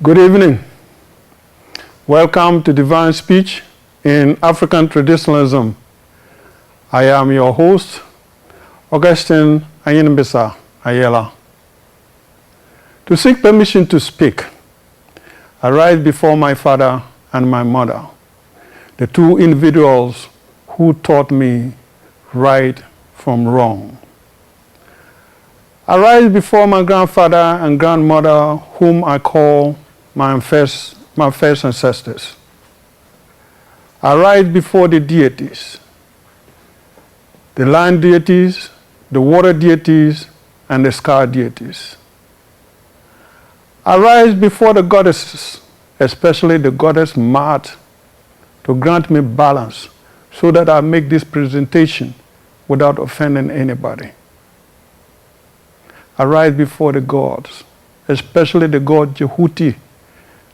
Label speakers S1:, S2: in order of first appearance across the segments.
S1: Good evening. Welcome to Divine Speech in African Traditionalism. I am your host, Augustine Ayinbisa Ayela. To seek permission to speak, I rise before my father and my mother, the two individuals who taught me right from wrong. I rise before my grandfather and grandmother, whom I call my first ancestors. I rise before the deities, the land deities, the water deities, and the sky deities. I rise before the goddesses, especially the goddess Maat, to grant me balance so that I make this presentation without offending anybody. I rise before the gods, especially the god Jehuti,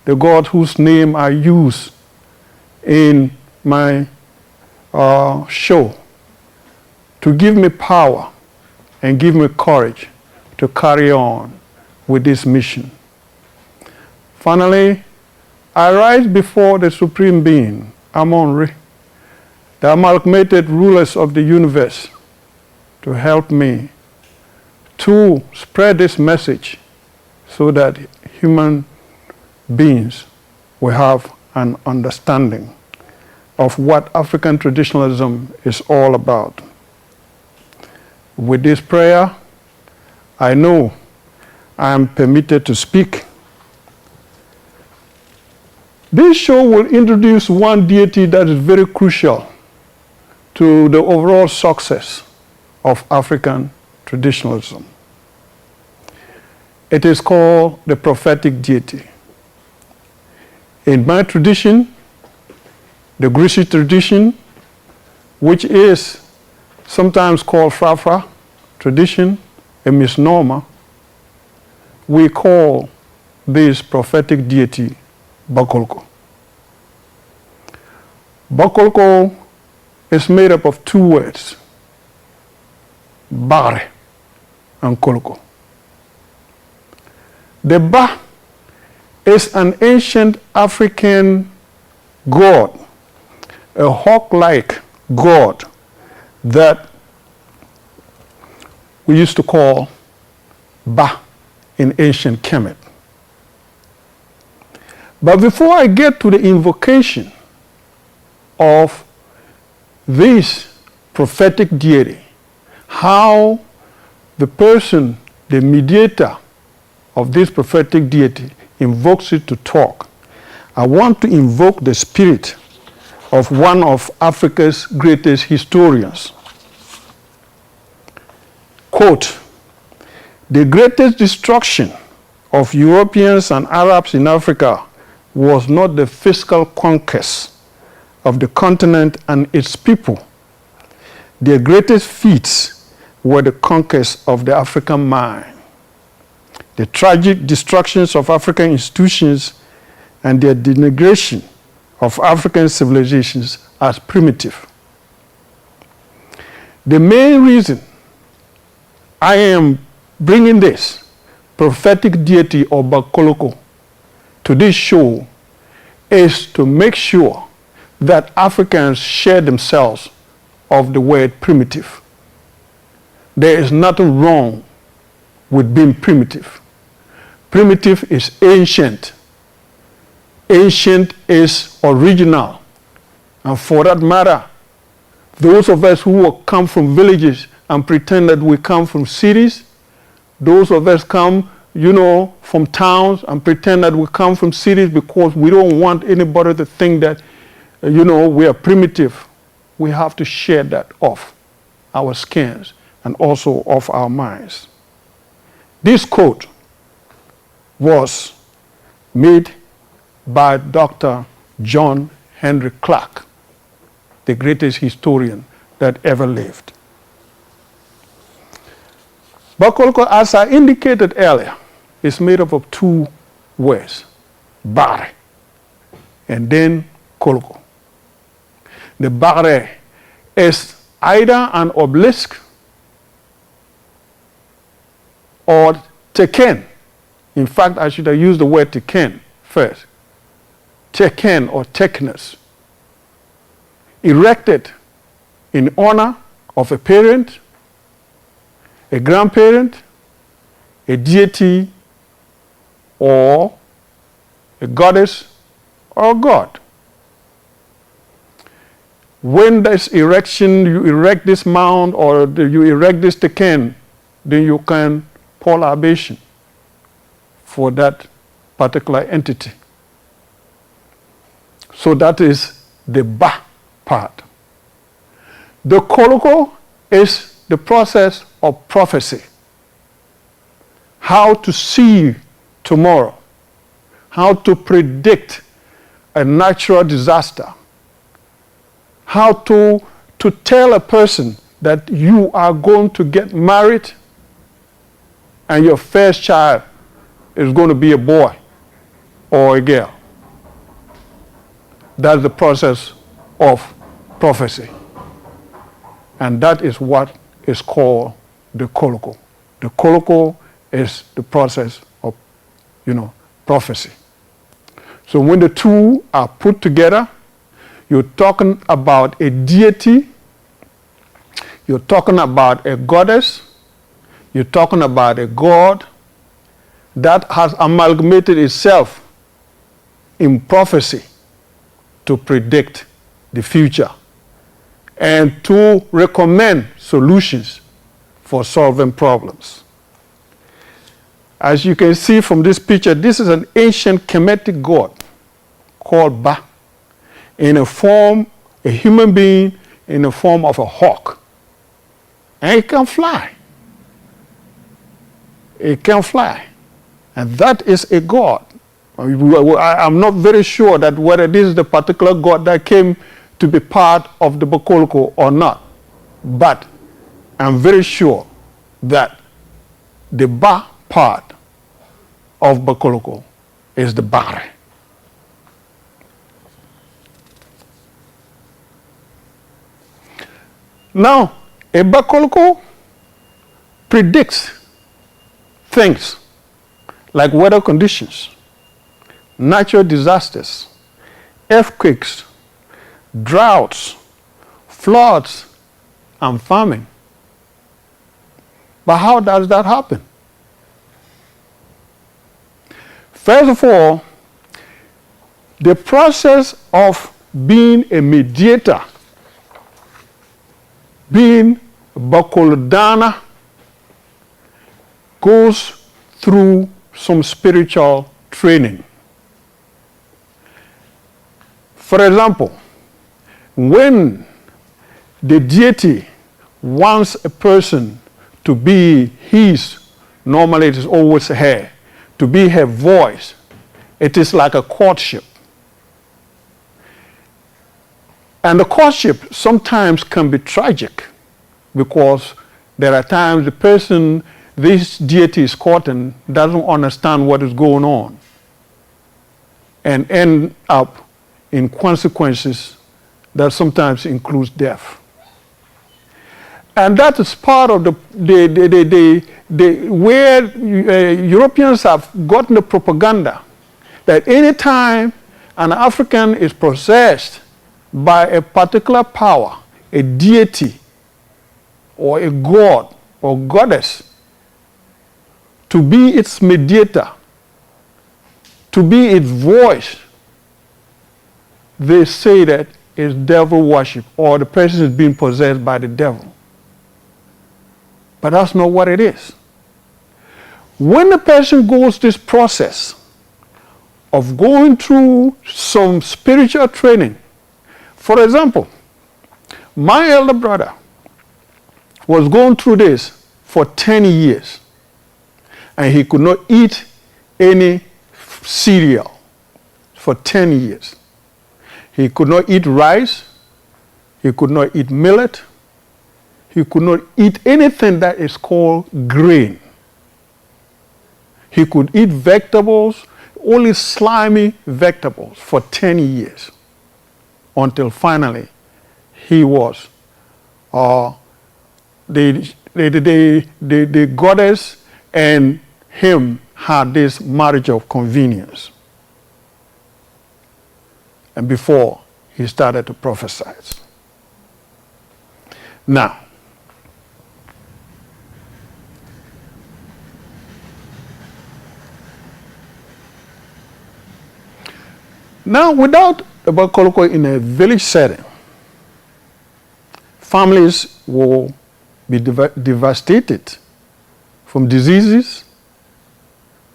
S1: the God whose name I use in my show, to give me power and give me courage to carry on with this mission. Finally, I rise before the Supreme Being, Amon-Re, the amalgamated rulers of the universe, to help me to spread this message so that human beings will have an understanding of what African traditionalism is all about. With this prayer, I know I am permitted to speak. This show will introduce one deity that is very crucial to the overall success of African traditionalism. It is called the Prophetic Deity. In my tradition, the Grisi tradition, which is sometimes called Frafra tradition, a misnomer, we call this prophetic deity Bakolko. Bakolko is made up of two words, Bare and Kolko. The Ba is an ancient African god, a hawk-like god that we used to call Ba in ancient Kemet. But before I get to the invocation of this prophetic deity, how the person, the mediator of this prophetic deity, invokes it to talk, I want to invoke the spirit of one of Africa's greatest historians. Quote, "The greatest destruction of Europeans and Arabs in Africa was not the physical conquest of the continent and its people. Their greatest feats were the conquest of the African mind. The tragic destructions of African institutions and their denigration of African civilizations as primitive. The main reason I am bringing this prophetic deity or Bakoloko to this show is to make sure that Africans share themselves of the word primitive. There is nothing wrong with being primitive. Primitive is ancient. Ancient is original. And for that matter, those of us who come from villages and pretend that we come from cities, those of us come, from towns and pretend that we come from cities because we don't want anybody to think that, we are primitive. We have to share that off our skins and also off our minds. This quote was made by Dr. John Henry Clark, the greatest historian that ever lived. Bakolko, as I indicated earlier, is made up of two words, Bare and then Kolko. The Bare is either an obelisk or Teken. In fact, I should have used the word Teken first. Teken or Teknos. Erected in honor of a parent, a grandparent, a deity, or a goddess or a god. When this erection, you erect this mound or you erect this teken, then you can pour libation for that particular entity. So that is the ba part. The koloko is the process of prophecy. How to see tomorrow. How to predict a natural disaster. How to tell a person that you are going to get married and your first child is going to be a boy or a girl. That's the process of prophecy. And that is what is called the koloko. The koloko is the process of, prophecy. So when the two are put together, you're talking about a deity, you're talking about a goddess, you're talking about a god that has amalgamated itself in prophecy to predict the future and to recommend solutions for solving problems. As you can see from this picture, this is an ancient Kemetic god called Ba, in a human being in the form of a hawk. And it can fly. It can fly. And that is a god. I'm not very sure that whether this is the particular god that came to be part of the Bakoloko or not. But I'm very sure that the Ba part of Bakoloko is the Bare. Now, a Bakoloko predicts things like weather conditions, natural disasters, earthquakes, droughts, floods, and famine. But how does that happen? First of all, the process of being a mediator, being Bakolodana, goes through some spiritual training. For example, when the deity wants a person to be his, normally it is always her, to be her voice, it is like a courtship. And the courtship sometimes can be tragic because there are times the person this deity is courting doesn't understand what is going on and end up in consequences that sometimes includes death. And that is part of where Europeans have gotten the propaganda that any time an African is possessed by a particular power, a deity, or a god or goddess, to be its mediator, to be its voice, they say that it's devil worship or the person is being possessed by the devil. But that's not what it is. When the person goes this process of going through some spiritual training, for example, my elder brother was going through this for 10 years and he could not eat any cereal for 10 years. He could not eat rice, he could not eat millet, he could not eat anything that is called grain. He could eat vegetables, only slimy vegetables for 10 years until finally he was the goddess and him had this marriage of convenience. and before he started to prophesy. Now, without the Bakoloko in a village setting, families will be devastated from diseases,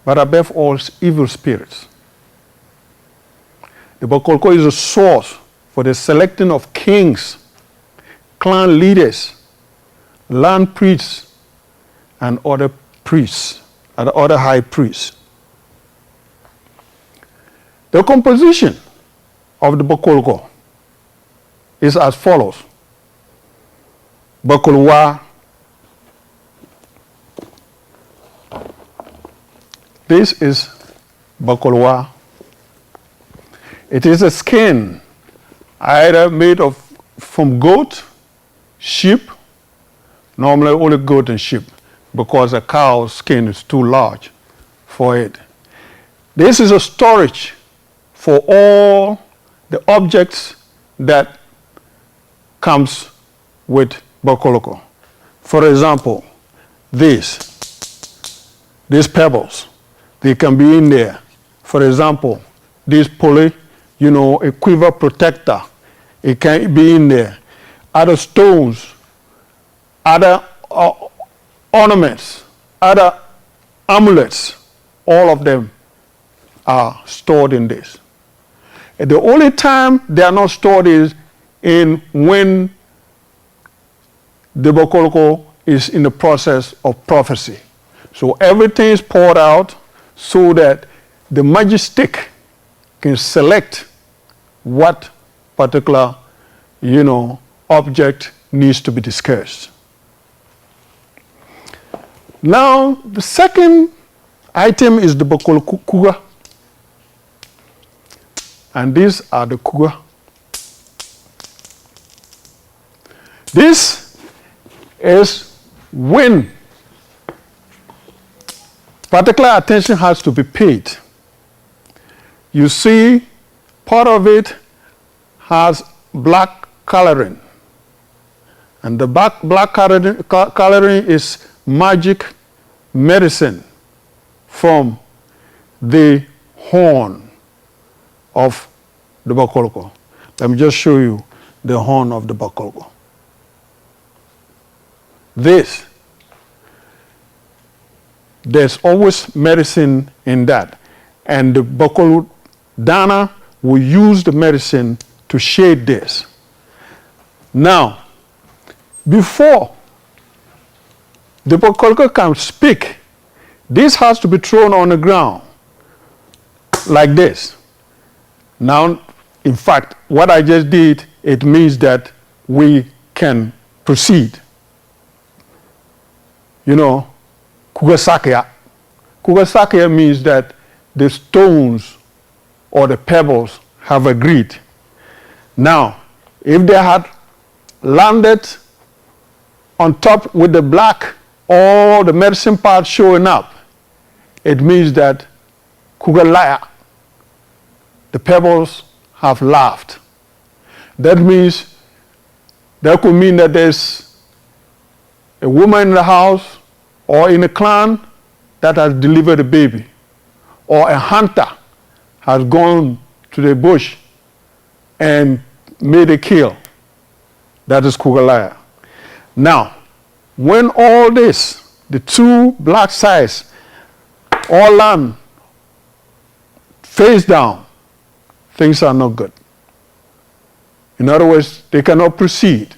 S1: but above all, evil spirits. The Bakoloko is a source for the selecting of kings, clan leaders, land priests, and other priests, and other high priests. The composition of the Bakoloko is as follows. Bakolwa. This is Bakolwa. It is a skin either made from goat, sheep, normally only goat and sheep, because a cow's skin is too large for it. This is a storage for all the objects that comes with Bakoloko. For example, these pebbles, they can be in there. For example, this pulley, a quiver protector, it can be in there. Other stones, other ornaments, other amulets, all of them are stored in this. And the only time they are not stored is when the Bakoloko is in the process of prophecy. So everything is poured out so that the magistic can select what particular, object needs to be discussed. Now, the second item is the Bakoloko Kuga. And these are the Kuga. This is when particular attention has to be paid. You see, part of it has black coloring. And the black coloring is magic medicine from the horn of the Bakoloko. Let me just show you the horn of the Bakoloko. There's always medicine in that. And the Bakoloko Dana will use the medicine to shade this. Now, before the Bakoloko can speak, this has to be thrown on the ground like this. Now, in fact, what I just did, it means that we can proceed. Kugasakya. Kugasakya means that the stones or the pebbles have agreed. Now, if they had landed on top with the black or the medicine part showing up, it means that Kugalaya, the pebbles have laughed. That means, that could mean that there's a woman in the house or in a clan that has delivered a baby, or a hunter has gone to the bush and made a kill. That is Kugalaya. Now, when all this, the two black sides, all land face down, things are not good. In other words, they cannot proceed.